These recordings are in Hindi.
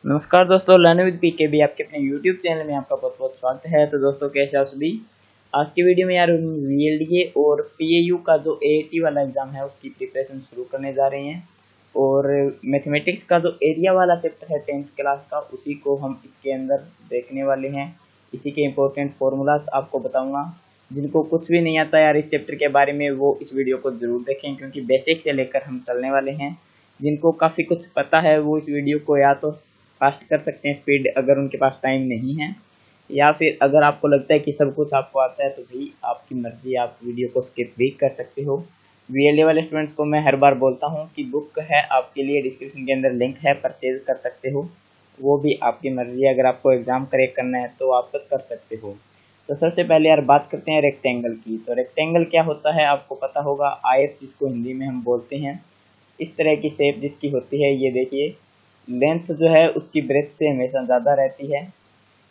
नमस्कार दोस्तों, लर्न विद पीके भी आपके अपने यूट्यूब चैनल में आपका बहुत बहुत स्वागत है। तो दोस्तों, कैसे आप सभी। आज की वीडियो में यार वीएलडीए और पीएयू का जो एटी वाला एग्ज़ाम है उसकी प्रिपरेशन शुरू करने जा रहे हैं। और मैथमेटिक्स का जो एरिया वाला चैप्टर है 10th क्लास का, उसी को हम इसके अंदर देखने वाले हैं। इसी के इम्पोर्टेंट फॉर्मूलाज आपको बताऊँगा। जिनको कुछ भी नहीं आता यार इस चैप्टर के बारे में, वो इस वीडियो को ज़रूर देखें, क्योंकि बेसिक से लेकर हम चलने वाले हैं। जिनको काफ़ी कुछ पता है वो इस वीडियो को या तो फास्ट कर सकते हैं स्पीड, अगर उनके पास टाइम नहीं है, या फिर अगर आपको लगता है कि सब कुछ आपको आता है तो भाई आपकी मर्जी, आप वीडियो को स्किप भी कर सकते हो। वीएलए वाले स्टूडेंट्स को मैं हर बार बोलता हूँ कि बुक है आपके लिए, डिस्क्रिप्शन के अंदर लिंक है, परचेज कर सकते हो। वो भी आपकी मर्जी, अगर आपको एग्ज़ाम क्रैक करना है तो आप कर सकते हो। तो सबसे पहले यार बात करते हैं रेक्टेंगल की। तो रेक्टेंगल क्या होता है आपको पता होगा, आयत जिसको हिंदी में हम बोलते हैं। इस तरह की शेप जिसकी होती है, ये देखिए, लेंथ जो है उसकी ब्रेथ से हमेशा ज़्यादा रहती है।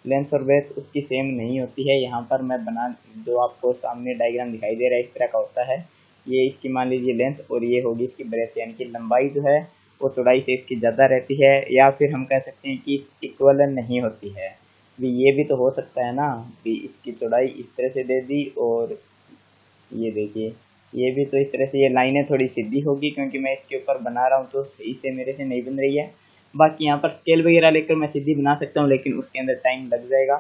लेंथ और ब्रेथ उसकी सेम नहीं होती है। यहाँ पर मैं बना, जो आपको सामने डायग्राम दिखाई दे रहा है इस तरह का होता है। ये इसकी मान लीजिए लेंथ, और ये होगी इसकी ब्रेथ, यानी कि लंबाई जो है वो चौड़ाई से इसकी ज़्यादा रहती है। या फिर हम कह सकते हैं कि इक्वल नहीं होती है। भी ये भी तो हो सकता है ना, कि इसकी चौड़ाई इस तरह से दे दी, और ये देखिए, ये भी तो इस तरह से, ये लाइनें थोड़ी सीधी होगी क्योंकि मैं इसके ऊपर बना रहा हूँ तो सही से मेरे से नहीं बन रही है। बाकी यहाँ पर स्केल वगैरह लेकर मैं सीधी बना सकता हूँ, लेकिन उसके अंदर टाइम लग जाएगा।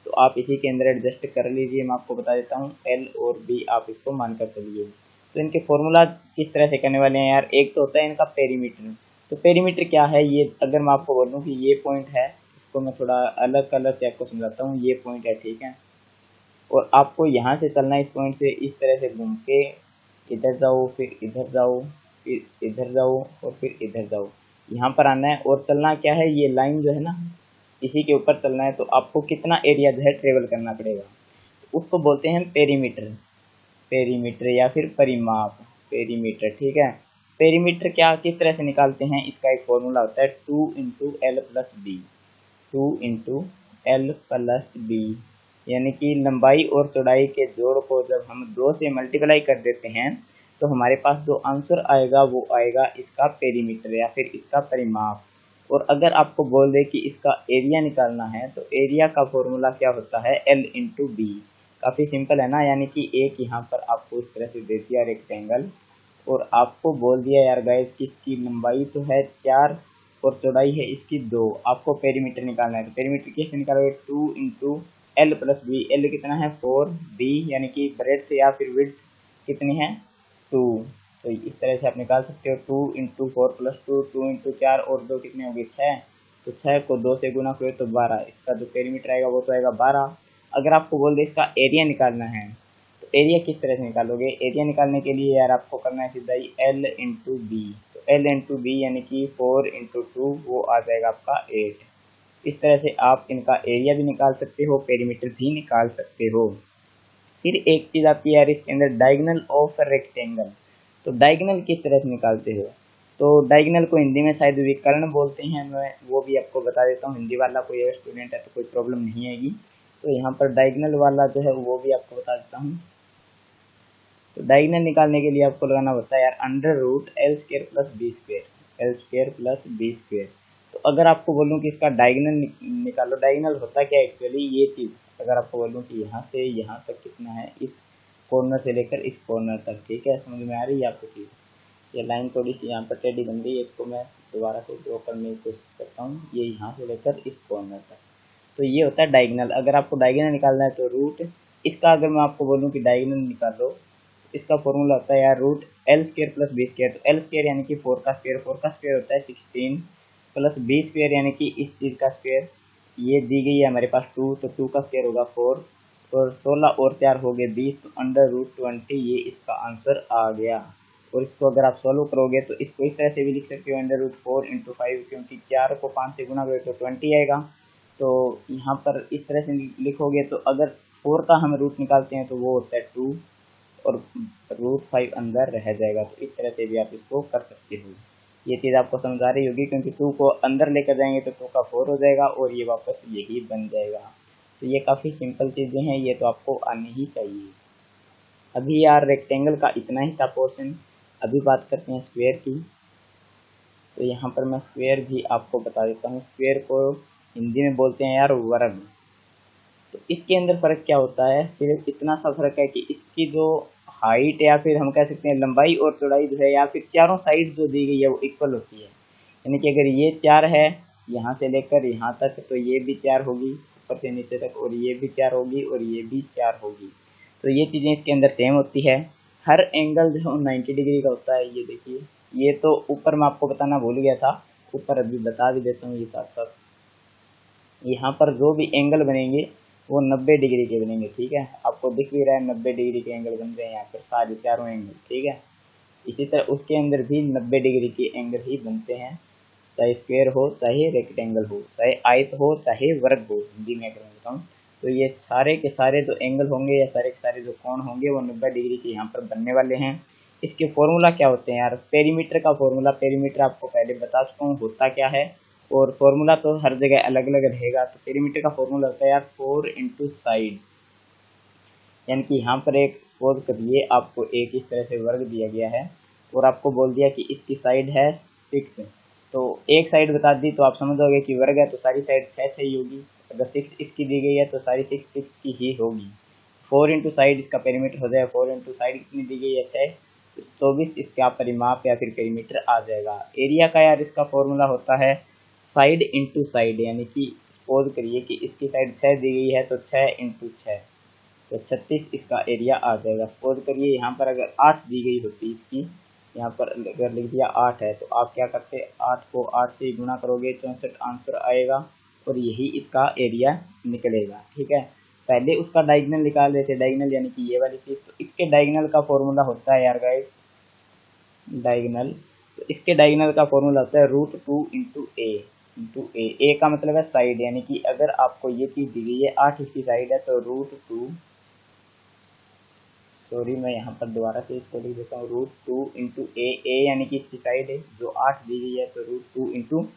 तो आप इसी के अंदर एडजस्ट कर लीजिए। मैं आपको बता देता हूँ, एल और बी आप इसको मान कर चलिए। तो इनके फॉर्मूला किस तरह से करने वाले हैं यार। एक तो होता है इनका पेरीमीटर। तो पेरीमीटर क्या है, ये अगर मैं आपको बोलूँ कि ये पॉइंट है, इसको मैं थोड़ा अलग कलर से आपको समझाता हूँ। ये पॉइंट है, ठीक है, और आपको यहाँ से चलना है, इस पॉइंट से इस तरह से घूम के इधर जाओ, फिर इधर जाओ, फिर इधर जाओ, और फिर इधर जाओ। यहाँ पर आना है और चलना क्या है, ये लाइन जो है ना, इसी के ऊपर चलना है। तो आपको कितना एरिया जो है ट्रेवल करना पड़ेगा, उसको बोलते हैं पेरीमीटर। पेरीमीटर या फिर परिमाप, पेरीमीटर, ठीक है। पेरीमीटर क्या किस तरह से निकालते हैं, इसका एक फॉर्मूला होता है 2 × L + B। 2 × L + B, यानी कि लंबाई और चौड़ाई के जोड़ को जब हम 2 से मल्टीप्लाई कर देते हैं तो हमारे पास जो आंसर आएगा वो आएगा इसका पेरीमीटर या फिर इसका परिमाप। और अगर आपको बोल दे कि इसका एरिया निकालना है, तो एरिया का फॉर्मूला क्या होता है, L × B। काफ़ी सिंपल है ना, यानी कि एक यहाँ पर आपको इस तरह से दे दिया रेक्टेंगल, और आपको बोल दिया यार गाइस कि इसकी लंबाई तो है 4 और चौड़ाई है इसकी 2। आपको पेरीमीटर निकालना है। तो पेरीमीटर कैसे निकालोगे, 2 × L + B। एल कितना है 4, बी यानी कि ब्रेड्थ या फिर विड्थ कितनी है 2। तो इस तरह से आप निकाल सकते हो। 2 × 4 + 2, 2 × 4 और 2 कितने होंगे 6। तो 6 को 2 से गुना करो तो 12। इसका जो पेरीमीटर आएगा वो तो आएगा 12। अगर आपको बोल दे इसका एरिया निकालना है, तो एरिया किस तरह से निकालोगे। एरिया निकालने के लिए यार आपको करना है सीधा ही L × B। तो L × B यानी कि 4 × 2, वो आ जाएगा आपका 8। इस तरह से आप इनका एरिया भी निकाल सकते हो, पेरीमीटर भी निकाल सकते हो। फिर एक चीज़ आती है यार इसके अंदर, डायगोनल ऑफ रेक्टेंगल। तो डायगोनल किस तरह से निकालते हो। तो डायगोनल को हिंदी में शायद विकर्ण बोलते हैं, मैं वो भी आपको बता देता हूँ। हिंदी वाला कोई अगर स्टूडेंट है तो कोई प्रॉब्लम नहीं आएगी। तो यहाँ पर डायगोनल वाला जो है वो भी आपको बता देता हूँ। तो डायगोनल निकालने के लिए आपको लगाना होता है यार √L² + B²। L² + B²। तो अगर आपको बोलूँ कि इसका डायगोनल निकालो, डायगोनल होता क्या है एक्चुअली, ये चीज़ अगर आपको बोलूँ कि यहाँ से यहाँ तक कितना है, इस कॉर्नर से लेकर इस कॉर्नर तक, ठीक है, समझ में आ रही है आपको चीज़। ये लाइन थोड़ी सी यहाँ पर टेढ़ी बन रही है, इसको मैं दोबारा से ड्रॉ करने की कोशिश करता हूँ। ये यहाँ से लेकर इस कॉर्नर तक, तो ये होता है डायगोनल। अगर आपको डायगोनल निकालना है तो रूट इसका, अगर मैं आपको बोलूँ कि डायगोनल निकालो, इसका फॉर्मूला होता है यार √L² + B²। तो L² यानी कि 4 का स्क्वायर, 4 का स्क्वायर होता है 16, प्लस B² यानी कि इस चीज़ का स्क्वायर, ये दी गई है हमारे पास 2, तो 2 का स्क्वायर होगा 4, और 16 और 4 हो गए 20, तो √20 ये इसका आंसर आ गया। और इसको अगर आप सॉल्व करोगे तो इसको इस तरह से भी लिख सकते हो, √4 × 5, क्योंकि 4 को 5 से गुना करोगे तो 20 आएगा। तो यहाँ पर इस तरह से लिखोगे, तो अगर 4 का हम रूट निकालते हैं तो वो होता है 2, और √5 अंदर रह जाएगा। तो इस तरह से भी आप इसको कर सकते हो। ये चीज़ आपको समझ आ रही होगी, क्योंकि 2 को अंदर लेकर जाएंगे तो 2 का 4 हो जाएगा और ये वापस यही बन जाएगा। तो ये काफ़ी सिंपल चीज़ें हैं, ये तो आपको आनी ही चाहिए। अभी यार रेक्टेंगल का इतना ही था पोर्शन। अभी बात करते हैं स्क्वायर की। तो यहाँ पर मैं स्क्वायर भी आपको बता देता हूँ। स्क्वायर को हिंदी में बोलते हैं यार वर्ग। तो इसके अंदर फ़र्क क्या होता है, सिर्फ इतना सा फ़र्क है कि इसकी जो हाइट या फिर हम कह सकते हैं लंबाई और चौड़ाई जो है या फिर चारों साइड जो दी गई है वो इक्वल होती है। यानी कि अगर ये 4 है यहाँ से लेकर यहाँ तक, तो ये भी 4 होगी ऊपर से नीचे तक, और ये भी 4 होगी और ये भी 4 होगी। तो ये चीज़ें इसके अंदर सेम होती है। हर एंगल जो 90 डिग्री का होता है। ये देखिए, ये तो ऊपर मैं आपको बताना भूल गया था, ऊपर अभी बता भी देता हूँ ये साथ साथ। यहाँ पर जो भी एंगल बनेंगे वो 90 डिग्री के बनेंगे, ठीक है। आपको दिख भी रहा है 90 डिग्री के एंगल बन रहे हैं यहाँ पर सारे चारों एंगल, ठीक है। इसी तरह उसके अंदर भी 90 डिग्री के एंगल ही बनते हैं, चाहे स्क्वायर हो, चाहे रेक्टेंगल हो, चाहे आयत हो, चाहे वर्ग हो। हिंदी में अगर मैं बताऊँ तो ये सारे के सारे जो एंगल होंगे या सारे के सारे जो कोण होंगे वो 90 डिग्री के यहाँ पर बनने वाले हैं। इसके फॉर्मूला क्या होते हैं यार, पेरीमीटर का फॉर्मूला, पेरीमीटर आपको पहले बता चुका हूँ होता क्या है, और फॉर्मूला तो हर जगह अलग अलग रहेगा। तो पेरीमीटर का फॉर्मूला होता है यार 4 इंटू साइड। यानी कि यहाँ पर एक सपोज करिए आपको एक इस तरह से वर्ग दिया गया है और आपको बोल दिया कि इसकी साइड है 6, तो एक साइड बता दी तो आप समझोगे कि वर्ग है तो सारी साइड 6 ही होगी। अगर 6 इसकी दी गई है तो सारी 6 की ही होगी। 4 इंटू साइड इसका पेरीमीटर हो जाएगा। 4 इंटू साइड कितनी दी गई है 6, 24 इसका परिमाप या फिर पेरीमीटर आ जाएगा। एरिया का यार इसका फॉर्मूला होता है साइड इंटू साइड। यानी कि सपोज करिए कि इसकी साइड 6 दी गई है तो 6 इंटू 6, तो 36 इसका एरिया आ जाएगा। सपोज करिए यहाँ पर अगर 8 दी गई होती इसकी, यहाँ पर अगर लिख दिया 8 है तो आप क्या करते, 8 को 8 से गुणा करोगे 64 आंसर आएगा और यही इसका एरिया निकलेगा, ठीक है। पहले उसका डायगोनल निकाल लेते, डायगोनल यानी कि ये वाली चीज़। तो इसके डायगोनल का फॉर्मूला होता है यार गाइस, डायगोनल, तो इसके डायगोनल का फॉर्मूला होता है √2 इंटू ए का मतलब है साइड। यानी कि अगर आपको ये चीज़ दी गई है 8 इसकी साइड है तो √2, सॉरी मैं यहाँ पर दोबारा से इसको लिख देता हूँ, √2 इंटू ए यानी कि इसकी साइड है जो 8 दी गई है तो √2 इंटू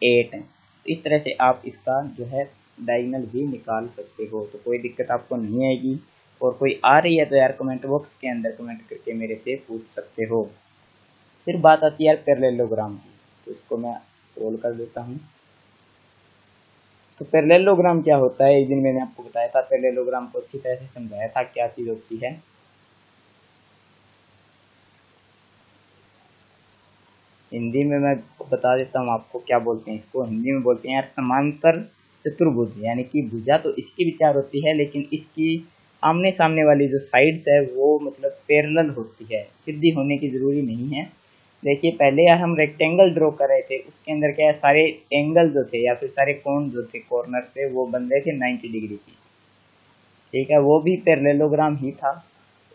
8 है। तो इस तरह से आप इसका जो है डायगोनल भी निकाल सकते हो, तो कोई दिक्कत आपको नहीं आएगी। और कोई आ रही है तो यार कमेंट बॉक्स के अंदर कमेंट करके मेरे से पूछ सकते हो। फिर बात आती है यार पैरेललोग्राम की, तो इसको मैं सोल्व कर देता हूँ। तो पैरेललोग्राम क्या होता है, एक दिन मैंने आपको बताया था, पैरेललोग्राम को अच्छी तरह से समझाया था क्या चीज़ होती है। हिंदी में मैं बता देता हूँ आपको क्या बोलते हैं इसको। हिंदी में बोलते हैं यार समांतर चतुर्भुज। यानी कि भुजा तो इसकी भी 4 होती है लेकिन इसकी आमने सामने वाली जो साइड्स है वो मतलब पैरेलल होती है, सीधी होने की ज़रूरी नहीं है। देखिए पहले यार हम रेक्टेंगल ड्रॉ कर रहे थे, उसके अंदर क्या है सारे एंगल जो थे या फिर सारे कोण जो थे कॉर्नर पे वो बन रहे थे 90 डिग्री की, ठीक है। वो भी पैरेललोग्राम ही था,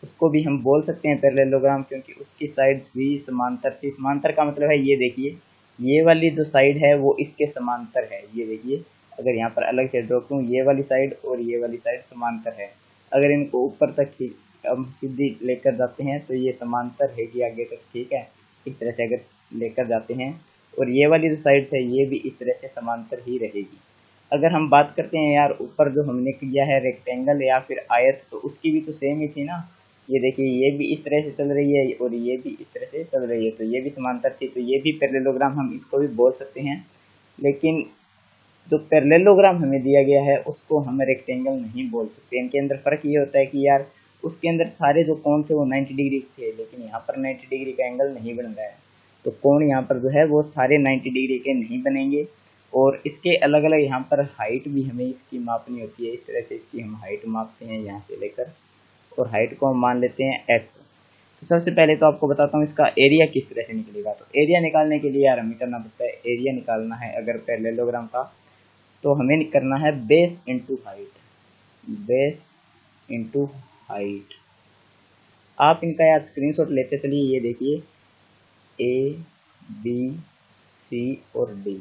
उसको भी हम बोल सकते हैं पैरेललोग्राम क्योंकि उसकी साइड्स भी समांतर थी। समांतर का मतलब है ये देखिए, ये वाली जो साइड है वो इसके समांतर है। ये देखिए अगर यहाँ पर अलग से ड्रॉ करूँ, ये वाली साइड और ये वाली साइड समांतर है। अगर इनको ऊपर तक हम सीधी लेकर जाते हैं तो ये समांतर है कि आगे तक, ठीक है। इस तरह से अगर लेकर जाते हैं और ये वाली जो साइड है ये भी इस तरह से समांतर ही रहेगी। अगर हम बात करते हैं यार ऊपर जो हमने किया है रेक्टेंगल या फिर आयत, तो उसकी भी तो सेम ही थी ना। ये देखिए ये भी इस तरह से चल रही है और ये भी इस तरह से चल रही है, तो ये भी समांतर थी, तो ये भी पैरेललोग्राम हम इसको भी बोल सकते हैं। लेकिन जो पैरेललोग्राम हमें दिया गया है उसको हम रेक्टेंगल नहीं बोल सकते। इनके अंदर फ़र्क ये होता है कि यार उसके अंदर सारे जो कोण थे वो 90 डिग्री थे, लेकिन यहाँ पर 90 डिग्री का एंगल नहीं बन रहा है। तो कोण यहाँ पर जो है वो सारे 90 डिग्री के नहीं बनेंगे। और इसके अलग अलग यहाँ पर हाइट भी हमें इसकी मापनी होती है। इस तरह से इसकी हम हाइट मापते हैं यहाँ से लेकर, और हाइट को हम मान लेते हैं h। तो सबसे पहले तो आपको बताता हूँ इसका एरिया किस तरह से निकलेगा। तो एरिया निकालने के लिए यार हमें करना पड़ता है, एरिया निकालना है अगर पैरेललोग्राम का, तो हमें करना है base into height, base into height. आप इनका यार स्क्रीनशॉट लेते चलिए। ये देखिए ए बी सी और डी,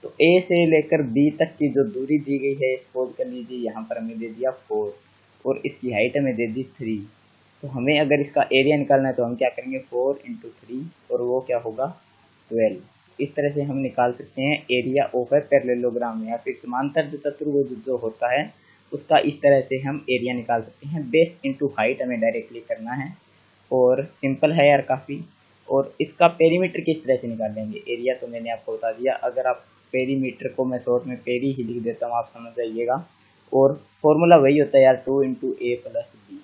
तो ए से लेकर बी तक की जो दूरी दी गई है, सपोज कर लीजिए यहाँ पर हमें दे दिया 4 और इसकी हाइट हमें दे दी 3। तो हमें अगर इसका एरिया निकालना है तो हम क्या करेंगे 4 इंटू 3 और वो क्या होगा 12। इस तरह से हम निकाल सकते हैं एरिया ऑफ ए पैरेललोग्राम, या फिर समांतर जो चतुर्भुज जो होता है उसका इस तरह से हम एरिया निकाल सकते हैं। बेस इंटू हाइट हमें डायरेक्टली करना है और सिंपल है यार काफ़ी। और इसका पेरीमीटर किस तरह से निकालेंगे, एरिया तो मैंने आपको बता दिया। अगर आप पेरीमीटर को मैं शॉर्ट में पेरी ही लिख देता हूँ, आप समझ जाइएगा। और फॉर्मूला वही होता है यार, 2 इंटू ए प्लस बी,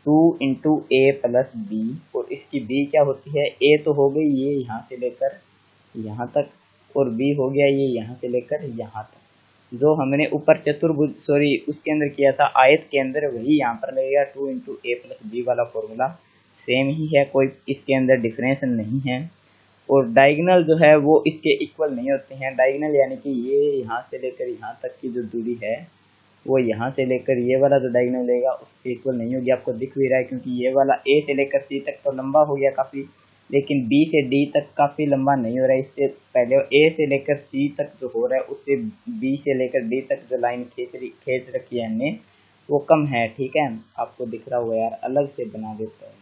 2 इंटू ए प्लस बी। और इसकी बी क्या होती है, ए तो हो गई ये यहाँ से लेकर यहाँ तक, और बी हो गया ये यहाँ से लेकर यहाँ तक। जो हमने ऊपर चतुर्भुज सॉरी उसके अंदर किया था आयत के अंदर, वही यहाँ पर लगेगा। 2 इंटू ए प्लस बी वाला फॉर्मूला सेम ही है, कोई इसके अंदर डिफरेंस नहीं है। और डायगोनल जो है वो इसके इक्वल नहीं होते हैं। डायगोनल यानी कि ये यहाँ से लेकर यहाँ तक की जो दूरी है वो यहाँ से लेकर ये वाला जो डायगोनल लेगा उसके इक्वल नहीं होगी। आपको दिख भी रहा है, क्योंकि ये वाला ए से लेकर सी तक तो लंबा हो गया काफ़ी, लेकिन बी से डी तक काफ़ी लंबा नहीं हो रहा है। इससे पहले ए से लेकर सी तक जो हो रहा है उससे बी से लेकर डी तक जो लाइन खींच रखी है हमने वो कम है। ठीक है, आपको दिख रहा होगा यार, अलग से बना देता है।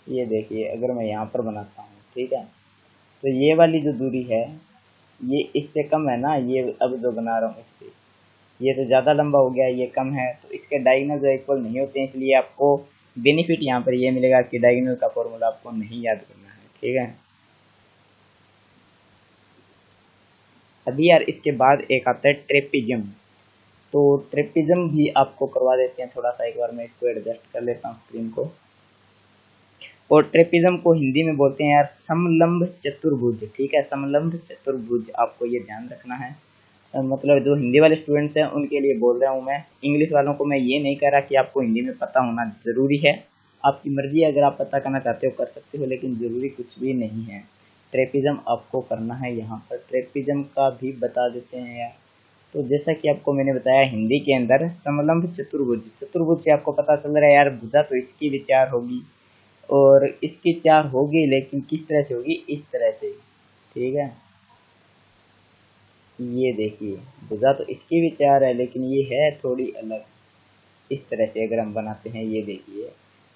ये देखिए, अगर मैं यहाँ पर बनाता हूँ, ठीक है, तो ये वाली जो दूरी है ये इससे कम है ना, ये अब जो बना रहा हूँ इससे, ये तो ज़्यादा लंबा हो गया, ये कम है, तो इसके डायगोनल जो इक्वल नहीं होते हैं। इसलिए आपको बेनिफिट यहाँ पर ये मिलेगा कि डायगोनल का फॉर्मूला आपको नहीं याद करना है। ठीक है, अभी यार इसके बाद एक आता है ट्रेपिज्म। तो ट्रेपिज्म भी आपको करवा देते हैं थोड़ा सा, एक बार मैं इसको एडजस्ट कर लेता हूँ स्क्रीन को। और ट्रेपिज्म को हिंदी में बोलते हैं यार समलंब चतुर्भुज। ठीक है, समलंब चतुर्भुज, आपको ये ध्यान रखना है। मतलब जो हिंदी वाले स्टूडेंट्स हैं उनके लिए बोल रहा हूँ मैं, इंग्लिश वालों को मैं ये नहीं कह रहा कि आपको हिंदी में पता होना ज़रूरी है। आपकी मर्जी है, अगर आप पता करना चाहते हो कर सकते हो, लेकिन ज़रूरी कुछ भी नहीं है। ट्रेपिज्म आपको करना है यहाँ पर। ट्रेपिज्म का भी बता देते हैं यार। तो जैसा कि आपको मैंने बताया हिंदी के अंदर समलंब चतुर्भुज, चतुर्भुज से आपको पता चल रहा है यार भुजा तो इसकी भी 4 होगी और इसकी 4 होगी, लेकिन किस तरह से होगी, इस तरह से। ठीक है, ये देखिए भुजा तो इसकी भी 4 है, लेकिन ये है थोड़ी अलग। इस तरह से अगर हम बनाते हैं, ये देखिए,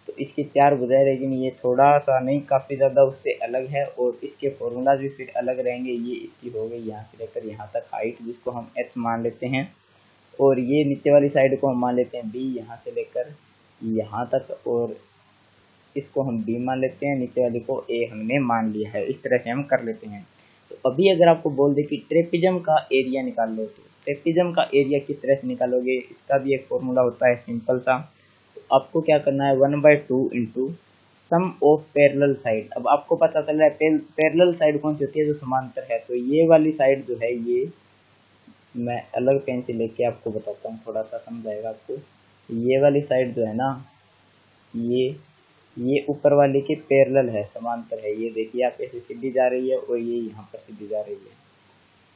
तो इसकी 4 भुजाएं, लेकिन ये थोड़ा सा नहीं काफ़ी ज़्यादा उससे अलग है। और इसके फॉर्मूलाज भी फिर अलग रहेंगे। ये इसकी हो गई यहाँ से लेकर यहाँ तक हाइट, जिसको हम एच मान लेते हैं। और ये नीचे वाली साइड को हम मान लेते हैं बी, यहाँ से लेकर यहाँ तक। और इसको हम बी मान लेते हैं, नीचे वाली को ए हमने मान लिया है। इस तरह से हम कर लेते हैं। तो अभी अगर आपको बोल दे कि ट्रेपिज्म का एरिया निकाल लो, तो ट्रेपिज्म का एरिया किस तरह से निकालोगे, इसका भी एक फॉर्मूला होता है सिंपल सा। तो आपको क्या करना है, 1/2 into sum of parallel side. अब आपको पता चल रहा है पैरेलल साइड कौन सी होती है, जो समांतर है। तो ये वाली साइड जो है, ये मैं अलग पेन से लेके आपको बताता हूँ, थोड़ा सा समझ आएगा आपको। ये वाली साइड जो है ना, ये ऊपर वाले के पैरेलल है, समांतर है। ये देखिए आप, ऐसे सीधी जा रही है और ये यहाँ पर सीधी जा रही है।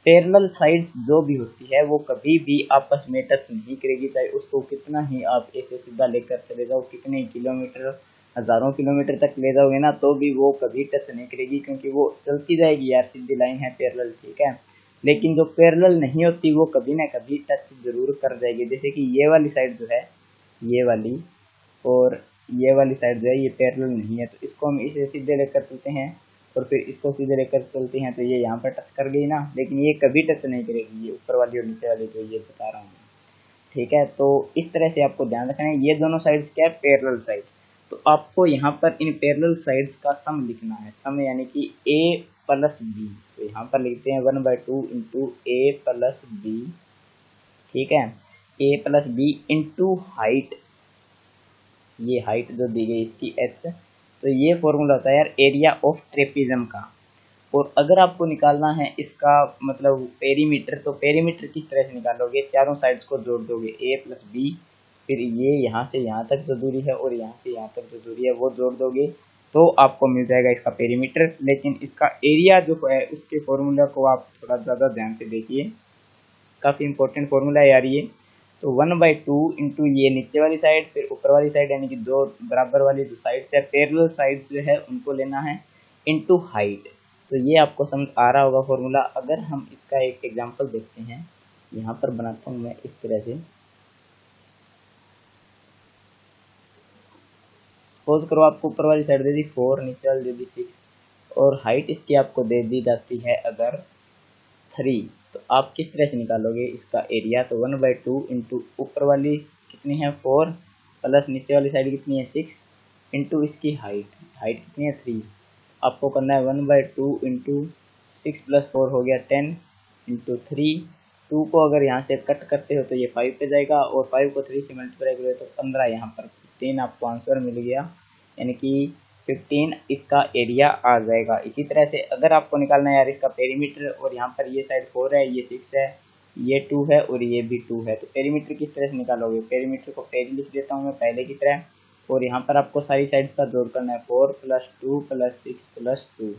पैरेलल साइड्स जो भी होती है वो कभी भी आपस में टच नहीं करेगी, चाहे उसको कितना ही आप ऐसे सीधा लेकर चले जाओ, कितने किलोमीटर, हज़ारों किलोमीटर तक ले जाओगे ना, तो भी वो कभी टच नहीं करेगी, क्योंकि वो चलती जाएगी यार, सीधी लाइन है पैरेलल। ठीक है, लेकिन जो पैरेलल नहीं होती वो कभी ना कभी टच जरूर कर जाएगी। जैसे कि ये वाली साइड जो है, ये वाली और ये वाली साइड जो है, ये पैरेलल नहीं है, तो इसको हम इसे सीधे लेकर चलते हैं और फिर इसको सीधे लेकर चलते हैं, तो ये यहाँ पर टच कर गई ना, लेकिन ये कभी टच नहीं करेगी, ये ऊपर वाली और नीचे वाली, जो ये बता रहा हूँ। ठीक है, तो इस तरह से आपको ध्यान रखना है। ये दोनों साइड्स क्या है, पैरेलल साइड। तो आपको यहाँ पर इन पैरेलल साइड्स का सम लिखना है, सम यानी कि a प्लस बी। तो यहाँ पर लिखते हैं 1/2 इंटू ए प्लस बी। ठीक है, a plus B into height, ये हाइट जो दी गई इसकी h। तो ये फॉर्मूला होता है यार एरिया ऑफ ट्रेपिज्म का। और अगर आपको निकालना है इसका मतलब पेरीमीटर, तो पेरीमीटर किस तरह से निकालोगे, चारों साइड्स को जोड़ दोगे, a प्लस बी, फिर ये यहाँ से यहाँ तक जो दूरी है और यहाँ से यहाँ तक जो दूरी है वो जोड़ दोगे, तो आपको मिल जाएगा इसका पेरीमीटर। लेकिन इसका एरिया जो है उसके फॉर्मूला को आप थोड़ा ज़्यादा ध्यान से देखिए, काफ़ी इंपॉर्टेंट फॉर्मूला है यार ये। तो 1/2 इंटू ये नीचे वाली साइड, फिर ऊपर वाली साइड, यानी कि दो बराबर वाली जो साइड्स है, पैरेलल साइड्स जो है उनको लेना है, इंटू हाइट। तो ये आपको समझ आ रहा होगा फॉर्मूला। अगर हम इसका एक एग्जांपल देखते हैं, यहाँ पर बनाता हूँ मैं इस तरह से। सपोज करो आपको ऊपर वाली साइड दे दी 4, नीचे वाली दे दी 6 और हाइट इसकी आपको दे दी जाती है अगर 3। तो आप किस तरह से निकालोगे इसका एरिया, तो 1/2 इंटू ऊपर वाली कितनी है 4 प्लस नीचे वाली साइड कितनी है 6 इंटू इसकी हाइट कितनी है 3। आपको करना है 1/2 इंटू 6 + 4 हो गया 10 इंटू 3। 2 को अगर यहाँ से कट करते हो तो ये 5 पे जाएगा और 5 को 3 से मल्टीप्लाई करोगे तो 15 यहाँ पर 15 आपको आंसर मिल गया, यानी कि 15 इसका एरिया आ जाएगा। इसी तरह से अगर आपको निकालना है यार इसका पेरीमीटर, और यहाँ पर ये साइड 4 है, ये 6 है, ये 2 है और ये भी 2 है, तो पेरीमीटर किस तरह से निकालोगे? पेरीमीटर को पहले लिख देता हूँ मैं पहले की तरह, और यहाँ पर आपको सारी साइड्स का जोड़ करना है 4 + 2 + 6 + 2।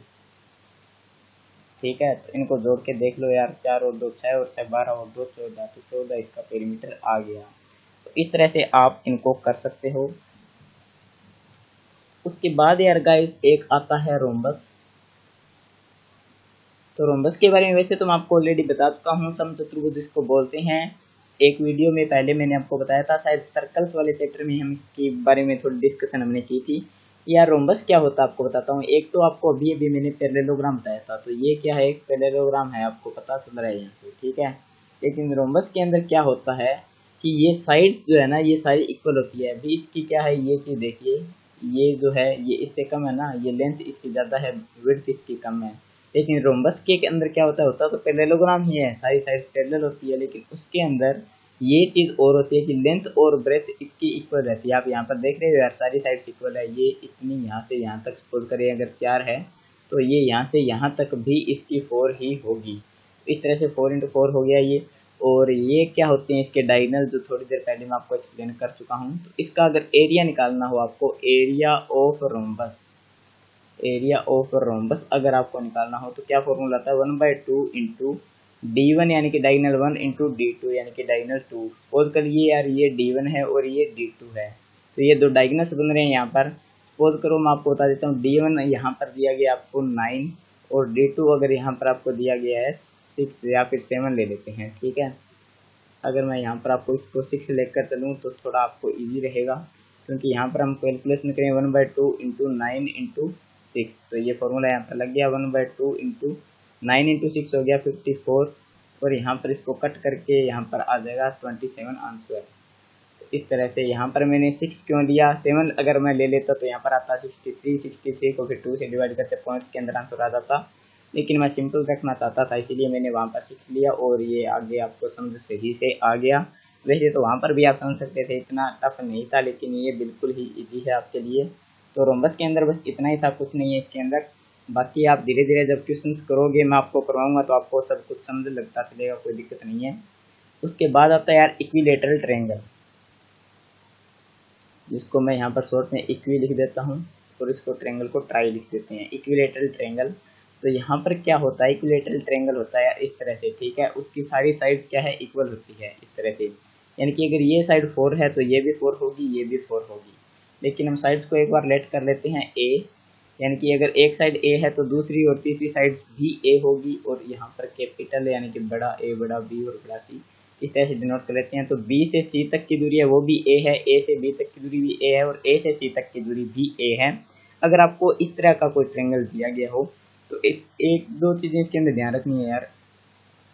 ठीक है, तो इनको जोड़ के देख लो यार, 4 और 2 6 और 6 12 और 2 14, तो 14 इसका पेरीमीटर आ गया। तो इस तरह से आप इनको कर सकते हो। उसके बाद यार गाइस एक आता है रोम्बस। तो रोम्बस के बारे में वैसे तो मैं आपको ऑलरेडी बता चुका हूँ, समचतुर्भुज इसको बोलते हैं। एक वीडियो में पहले मैंने आपको बताया था, शायद सर्कल्स वाले चैप्टर में हम इसके बारे में थोड़ी डिस्कशन हमने की थी। यार रोम्बस क्या होता है आपको बताता हूँ। एक तो आपको अभी मैंने पैरेललोग्राम बताया था, तो ये क्या है, एक पैरेललोग्राम है, आपको पता चल रहा है यहाँ से, ठीक है। लेकिन रोम्बस के अंदर क्या होता है कि ये साइड्स जो है ना ये सारी इक्वल होती है। अभी इसकी क्या है, ये चीज़ देखिए, ये जो है ये इससे कम है ना, ये लेंथ इसकी ज़्यादा है, विड्थ इसकी कम है। लेकिन रोम्बस के अंदर क्या होता तो पैरेललोग्राम ही है, सारी साइड पैरेलल होती है, लेकिन उसके अंदर ये चीज़ और होती है कि लेंथ और ब्रेथ इसकी इक्वल रहती है। आप यहाँ पर देख रहे हो यार, सारी साइड्स इक्वल है। ये इतनी यहाँ से यहाँ तक सपोज करें अगर 4 है तो ये यहाँ से यहाँ तक भी इसकी 4 ही होगी। इस तरह से 4 × 4 हो गया ये। और ये क्या होते हैं इसके डायगोनल, जो थोड़ी देर पहले मैं आपको एक्सप्लेन कर चुका हूँ। तो इसका अगर एरिया निकालना हो आपको, area of rhombus, area of rhombus अगर आपको निकालना हो तो क्या फॉर्मूला आता है, 1/2 इंटू D1 यानी कि डायगोनल 1 इंटू D2 यानी कि डायगोनल 2। सपोज करिए यार ये D1 है और ये D2 है, तो ये दो डायगोनल्स बन रहे हैं यहाँ पर। सपोज करो मैं आपको बता देता हूँ, D1 यहाँ पर दिया गया आपको 9 और D2 अगर यहाँ पर आपको दिया गया है 6 या फिर 7 ले लेते हैं, ठीक है। अगर मैं यहाँ पर आपको इसको 6 लेकर चलूँ तो थोड़ा आपको ईजी रहेगा, क्योंकि यहाँ पर हम कैलकुलेशन करें 1/2 इंटू 9 इंटू 6, तो ये फॉर्मूला यहाँ पर लग गया 1/2 इंटू 9 इंटू 6 हो गया 54, और यहाँ पर इसको कट करके यहाँ पर आ जाएगा 27 आंसर। तो इस तरह से यहाँ पर मैंने 6 क्यों लिया, 7 अगर मैं ले लेता तो यहाँ पर आता 63 को फिर 2 से डिवाइड करते पॉइंट्स के अंदर आंसर आ जाता, लेकिन मैं सिंपल रखना चाहता था, इसीलिए मैंने वहाँ पर 6 लिया और ये आगे आपको समझ सही से आ गया। वैसे तो वहाँ पर भी आप समझ सकते थे, इतना टफ नहीं था, लेकिन ये बिल्कुल ही ईजी है आपके लिए। तो रोम्बस के अंदर बस इतना ही था, कुछ नहीं है इसके अंदर। बाकी आप धीरे धीरे जब क्वेश्चंस करोगे, मैं आपको करवाऊंगा तो आपको सब कुछ समझ लगता चलेगा, कोई दिक्कत नहीं है। उसके बाद आता है यार इक्विलेटरल ट्रायंगल, जिसको मैं यहाँ पर शॉर्ट में इक्वी लिख देता हूँ और इसको ट्रायंगल को ट्राई लिख देते हैं, इक्विलेटरल ट्रायंगल। तो यहाँ पर क्या होता है, इक्विलेटरल ट्रायंगल होता है इस तरह से, ठीक है। उसकी सारी साइड्स क्या है, इक्वल होती है इस तरह से, यानी कि अगर ये साइड 4 है तो ये भी 4 होगी, ये भी 4 होगी। लेकिन हम साइड्स को एक बार लेट कर लेते हैं ए, यानी कि अगर एक साइड ए है तो दूसरी और तीसरी साइड्स भी ए होगी, और यहाँ पर कैपिटल यानी कि बड़ा ए, बड़ा बी और बड़ा सी, इस तरह से डिनोट कर लेते हैं। तो बी से सी तक की दूरी है वो भी ए है, ए से बी तक की दूरी भी ए है, और ए से सी तक की दूरी भी ए है। अगर आपको इस तरह का कोई ट्रायंगल दिया गया हो तो इस एक दो चीज़ें इसके अंदर ध्यान रखनी है यार।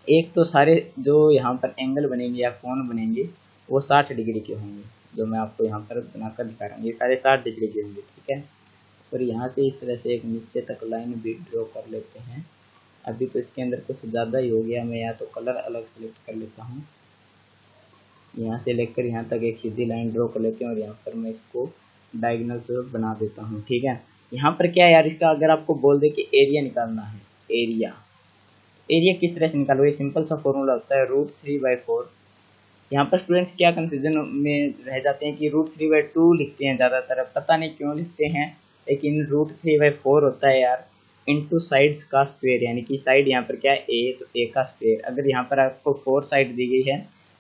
एक तो सारे जो यहाँ पर एंगल बनेंगे या कोण बनेंगे वो 60 डिग्री के होंगे, जो मैं आपको यहाँ पर बनाकर दिखा रहा हूँ, ये सारे 60 डिग्री के होंगे, ठीक है। और यहाँ से इस तरह से एक नीचे तक लाइन भी ड्रॉ कर लेते हैं। अभी तो इसके अंदर कुछ ज़्यादा ही हो गया, मैं या तो कलर अलग सेलेक्ट कर लेता हूँ। यहाँ से लेकर यहाँ तक एक सीधी लाइन ड्रॉ कर लेते हैं और यहाँ पर मैं इसको डायगोनल से बना देता हूँ, ठीक है। यहाँ पर क्या है यार, इसका अगर आपको बोल दे कि एरिया निकालना है, एरिया किस तरह से निकालोगे, सिंपल सा फॉर्मूला होता है √3/4। यहाँ पर स्टूडेंट्स क्या कंफ्यूजन में रह जाते हैं कि √3/2 लिखते हैं ज़्यादातर, पता नहीं क्यों लिखते हैं, लेकिन √3/4 होता है यार इंटू साइड्स का स्क्वायर, यानी कि साइड यहाँ पर क्या है ए, तो ए का स्क्वायर। अगर यहाँ पर आपको 4 साइड दी गई है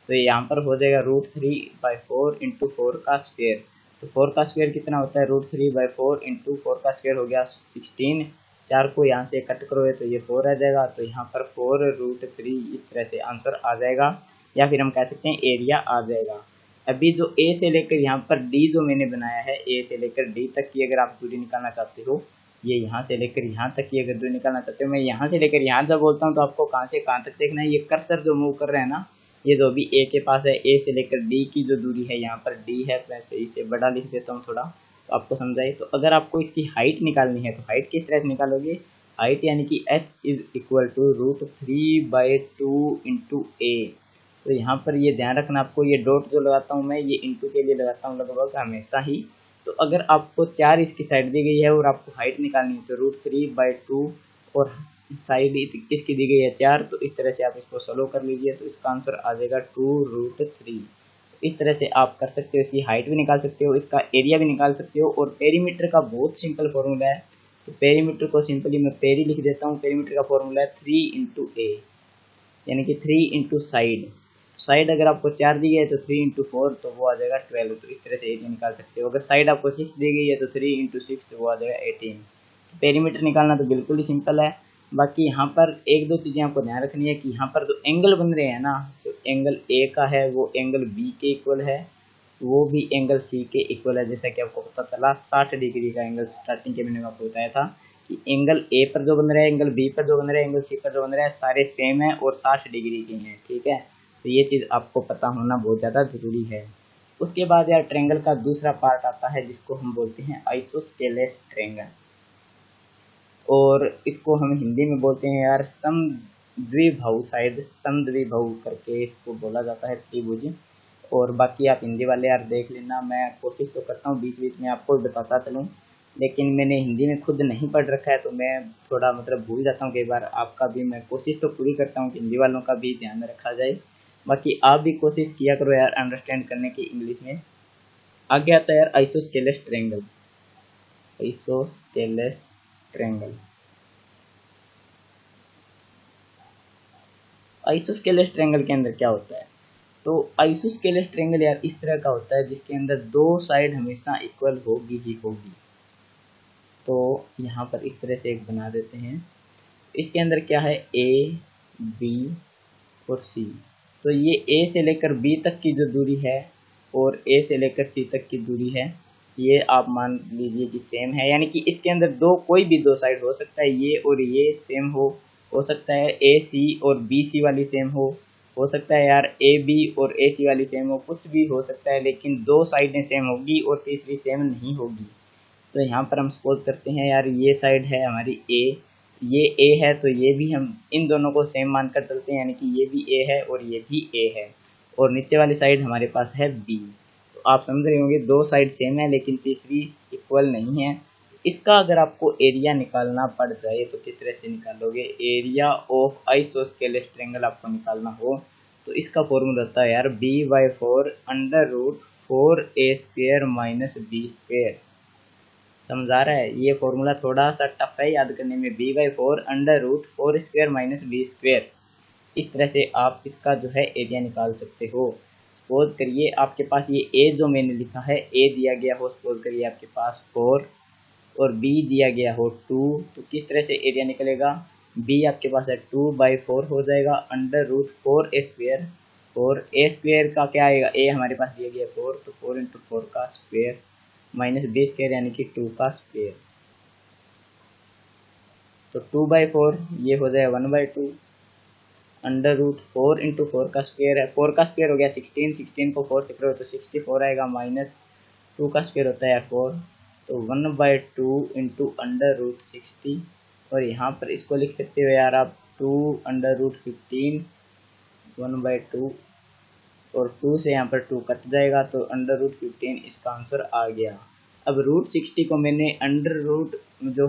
तो यहाँ पर हो जाएगा √3/4 इंटू 4 का स्क्वायर। तो 4 का स्क्वायर कितना होता है, √3/4 इंटू 4 का स्क्वायर हो गया 16। 4 को यहाँ से कट करोगे तो ये 4 आ जाएगा, तो यहाँ पर 4√3 इस तरह से आंसर आ जाएगा, या फिर हम कह सकते हैं एरिया आ जाएगा। अभी जो ए से लेकर यहाँ पर डी जो मैंने बनाया है, ए से लेकर डी तक की अगर आप दूरी निकालना चाहते हो, ये यहाँ से लेकर यहाँ तक की अगर दूरी निकालना चाहते हो, मैं यहाँ से लेकर यहाँ जब बोलता हूँ तो आपको कहाँ से कहाँ तक देखना है, ये कर्सर जो मूव कर रहे हैं ना, ये जो भी ए के पास है, ए से लेकर डी की जो दूरी है, यहाँ पर डी है, मैं सही से बड़ा लिख देता हूँ थोड़ा तो आपको समझाइए। तो अगर आपको इसकी हाइट निकालनी है तो हाइट किस तरह से निकालोगे, हाइट यानी कि h is equal to √3/2 into A. तो यहाँ पर ये ध्यान रखना आपको, ये डॉट जो लगाता हूँ मैं, ये इंटू के लिए लगाता हूँ लगभग हमेशा ही। तो अगर आपको 4 इसकी साइड दी गई है और आपको हाइट निकालनी है तो √3/2 और साइड इसकी दी गई है 4, तो इस तरह से आप इसको सोल्व कर लीजिए तो इसका आंसर आ जाएगा 2√3। इस तरह से आप कर सकते हो, इसकी हाइट भी निकाल सकते हो, इसका एरिया भी निकाल सकते हो। और पेरीमीटर का बहुत सिंपल फॉर्मूला है, तो पेरीमीटर को सिंपली मैं पेरी लिख देता हूँ। पेरीमीटर का फॉर्मूला है 3 इंटू ए, यानी कि 3 इंटू साइड। साइड अगर आपको 4 दी गई है तो 3 इंटू 4 तो वो आ जाएगा 12। तो इस तरह से एरिया निकाल सकते हो। अगर साइड आपको 6 दी गई है तो 3 इंटू 6 वो आ जाएगा 18। तो पेरीमीटर निकालना तो बिल्कुल ही सिंपल है। बाकी यहाँ पर एक दो चीज़ें आपको ध्यान रखनी है कि यहाँ पर जो एंगल बन रहे हैं ना, तो एंगल ए का है वो एंगल बी के इक्वल है, वो भी एंगल सी के इक्वल है। जैसा कि आपको पता चला 60 डिग्री का एंगल स्टार्टिंग के मैंने आपको बताया था कि एंगल ए पर जो बन रहा है, एंगल बी पर जो बन रहा है, एंगल सी पर जो बन रहा है, सारे सेम है और 60 डिग्री के हैं। ठीक है, तो ये चीज़ आपको पता होना बहुत ज़्यादा ज़रूरी है। उसके बाद यार ट्रायंगल का दूसरा पार्ट आता है जिसको हम बोलते हैं आइसोस्केलेस ट्रायंगल, और इसको हम हिंदी में बोलते हैं यार समद्विबाहु, शायद समद्विबाहु करके इसको बोला जाता है, त्रिभुज। और बाकी आप हिंदी वाले यार देख लेना, मैं कोशिश तो करता हूँ बीच बीच में आपको बताता चलूँ, लेकिन मैंने हिंदी में खुद नहीं पढ़ रखा है तो मैं थोड़ा मतलब भूल जाता हूँ कई बार। आपका भी मैं कोशिश तो पूरी करता हूँ कि हिंदी वालों का भी ध्यान रखा जाए। बाकी आप भी कोशिश किया करो यार अंडरस्टैंड करने की इंग्लिश में। आगे आता है यार isosceles triangle. Isosceles triangle, isosceles triangle के अंदर क्या होता है, तो आइसोस्केलेस ट्रायंगल यार इस तरह का होता है जिसके अंदर दो साइड हमेशा इक्वल होगी ही होगी। तो यहाँ पर इस तरह से एक बना देते हैं। इसके अंदर क्या है, ए बी और सी। तो ये ए से लेकर बी तक की जो दूरी है और ए से लेकर सी तक की दूरी है, ये आप मान लीजिए कि सेम है। यानी कि इसके अंदर दो कोई भी दो साइड हो सकता है, ये और ये सेम हो सकता है ए सी और बी सी वाली सेम हो सकता है यार ए बी और ए सी वाली सेम हो, कुछ भी हो सकता है, लेकिन दो साइडें सेम होगी और तीसरी सेम नहीं होगी। तो यहाँ पर हम सपोज करते हैं यार ये साइड है हमारी ए, ये ए है, तो ये भी हम इन दोनों को सेम मानकर चलते हैं, यानी कि ये भी ए है और ये भी ए है, और नीचे वाली साइड हमारे पास है बी। तो आप समझ रहे होंगे दो साइड सेम है लेकिन तीसरी इक्वल नहीं है। इसका अगर आपको एरिया निकालना पड़ जाए तो किस तरह से निकालोगे, एरिया ऑफ आइसोस्केलेस ट्रायंगल आपको निकालना हो तो इसका फॉर्मूला होता है यार b/4 √4a² माइनस b²। समझ आ रहा है, ये फॉर्मूला थोड़ा सा टफ है याद करने में, b/4 √4² माइनस b²। इस तरह से आप इसका जो है एरिया निकाल सकते हो। सपोज करिए आपके पास ये ए जो मैंने लिखा है, ए दिया गया हो, सपोज करिए आपके पास 4 और बी दिया गया हो 2, तो किस तरह से एरिया निकलेगा, बी आपके पास है 2/4 हो जाएगा √4a², और a² का क्या आएगा, ए हमारे पास दिया गया 4, तो 4 इंटू 4 का स्क्वेयर माइनस b² यानी कि 2 का स्क्वेयर। तो 2/4 ये हो जाएगा 1/2 √4 इंटू 4 का स्क्वेयर है, 4 का स्क्वेयर हो गया 16, 16 को 4 से करो तो 64 आएगा, माइनस 2 का स्क्वेयर होता है 4, तो 1/2 इंटू √60। और यहाँ पर इसको लिख सकते हो यार आप 2√15 1/2, और 2 से यहाँ पर 2 कट जाएगा तो √15 इसका आंसर आ गया। अब √60 को मैंने जो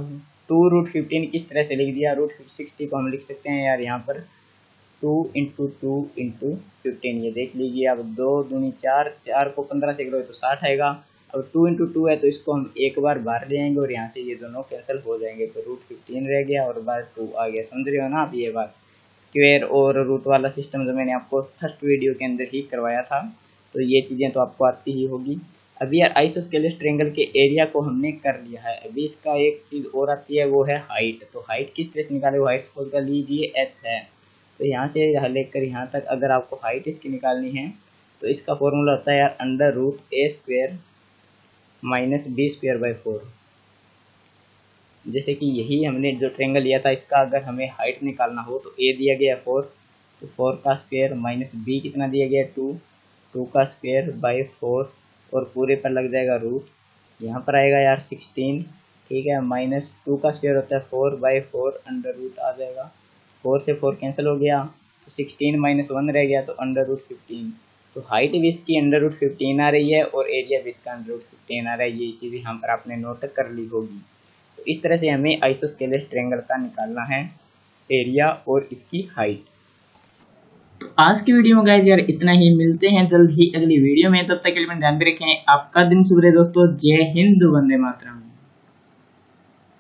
2√15 किस तरह से लिख दिया, √60 को हम लिख सकते हैं यार यहाँ पर 2 इंटू 2 इंटू 15। ये देख लीजिए, अब 2 दूनी 4, 4 को 15 से करोगे तो 60 आएगा। अब 2 इंटू 2 है तो इसको हम एक बार बाहर ले आएंगे और यहाँ से ये दोनों कैंसिल हो जाएंगे, तो √15 रह गया और बार 2 आ गया। समझ रहे हो ना आप ये बात, स्क्वेयर और रूट वाला सिस्टम जो मैंने आपको फर्स्ट वीडियो के अंदर ही करवाया था, तो ये चीज़ें तो आपको आती ही होगी। अभी यार आइसोस्केलेस ट्रायंगल के एरिया को हमने कर लिया है, अभी इसका एक चीज़ और आती है वो है हाइट। तो हाइट किस तरह से निकाले, वो हाइट सपोज कर लीजिए h है, तो यहाँ से लेकर यहाँ तक अगर आपको हाइट इसकी निकालनी है तो इसका फॉर्मूला होता है यार √a² माइनस b²/4। जैसे कि यही हमने जो ट्रायंगल लिया था, इसका अगर हमें हाइट निकालना हो तो ए दिया गया 4, तो 4 का स्क्वायर माइनस बी कितना दिया गया 2, 2 का स्क्वायर बाई 4 और पूरे पर लग जाएगा रूट, यहाँ पर आएगा यार 16, ठीक है, माइनस 2 का स्क्वायर होता है 4 बाई 4 अंडर रूट आ जाएगा, 4 से 4 कैंसिल हो गया तो 16 माइनस 1 रह गया तो अंडर रूट 15। तो हाइट भी इसकी अंडर रूट 15 आ रही है और एरिया भी इसका अंडर रूट 15 आ रहा है, ये चीज़ यहाँ पर आपने नोट कर ली होगी। तो इस तरह से हमें आइसोस्केलेस ट्रायंगल का निकालना है एरिया और इसकी हाइट। तो आज की वीडियो में गाइस यार इतना ही, मिलते हैं जल्द ही अगली वीडियो में, तब तक के लिए ध्यान भी रखें, आपका दिन शुभ रहे दोस्तों, जय हिंद, वंदे मातरम।